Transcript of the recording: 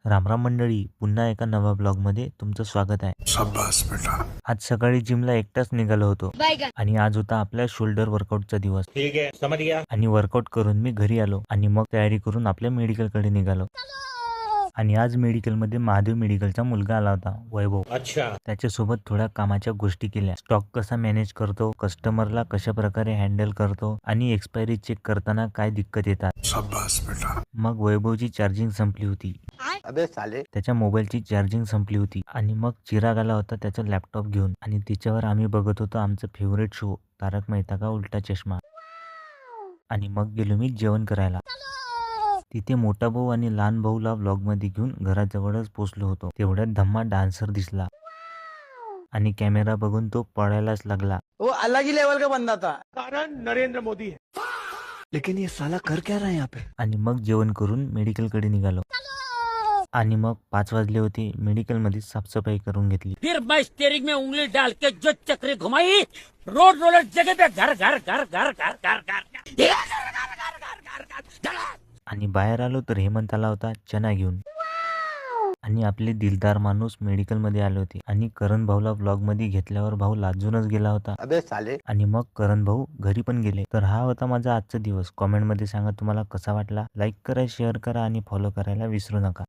रामराम मंडळी, पुन्हा एका नव्या ब्लॉगमध्ये तुमचं स्वागत आहे. शाबास बेटा. आज सकाळी जिमला एकटाच निघालो होतो आणि आज होता आपल्या शोल्डर वर्कआउटचा दिवस. ठीक है, समझ गया. आणि वर्कआउट करून मी घरी आलो आणि मग तयारी करून आपल्या मेडिकलकडे निघालो. आणि आज मेडिकलमध्ये महादेव मेडिकलचा मुलगा आला होता, वैभव. अच्छा. त्याच्यासोबत थोड्या कामाच्या गोष्टी केल्या. स्टॉक कसा मॅनेज करतो, कस्टमरला कशा प्रकारे हँडल करतो आणि एक्सपायरी चेक करताना काय दिक्कत येतात. शाबास बेटा. मग वैभवची चार्जिंग संपली होती. अबे साले. त्याच्या मोबाईलची चार्जिंग संपली होती आणि मग चिराग आला होता त्याचा लॅपटॉप घेऊन आणि तिच्यावर आम्ही बघत होतो आमचं फेवरेट शो तारक मेहता का उलटा चष्मा. आणि मग गेलो मी जेवण करायला. तिथे मोठा भाऊ आणि लहान भाऊला व्लॉगमध्ये घेऊन घराजवळच पोचलो होतो. तेवढ्यात धम्मा डान्सर दिसला आणि कॅमेरा बघून तो पळायलाच लागला. वो अलग ही लेवल का बंदा था. कारण नरेंद्र मोदी है. लेकिन ये साला कर क्या रहा है यहाँ पे. आणि मग जेवण करून मेडिकलकडे निघालो. आणि मग 5 वाजले होते. मेडिकलमध्ये साफसफाई करून घेतली. फिर मैं स्टीयरिंग में उंगली डाल के जो चक्री घुमाई, रोड रोलर जगह पे घर घर घर घर घर घर घर आणि बाहेर आलो तर हेमंत आला होता चना घेऊन. आणि आपले दिलदार माणूस मेडिकलमध्ये आले होते आणि करण भाऊला व्लॉगमध्ये घेतल्यावर भाऊ लाजूनच गेला होता. अबे साले. आणि मग करण भाऊ घरी पण गेले. तर हा होता माझा आजचा दिवस. कॉमेंटमध्ये सांगा तुम्हाला कसा वाटला. लाईक करा, शेअर करा आणि फॉलो करायला विसरू नका.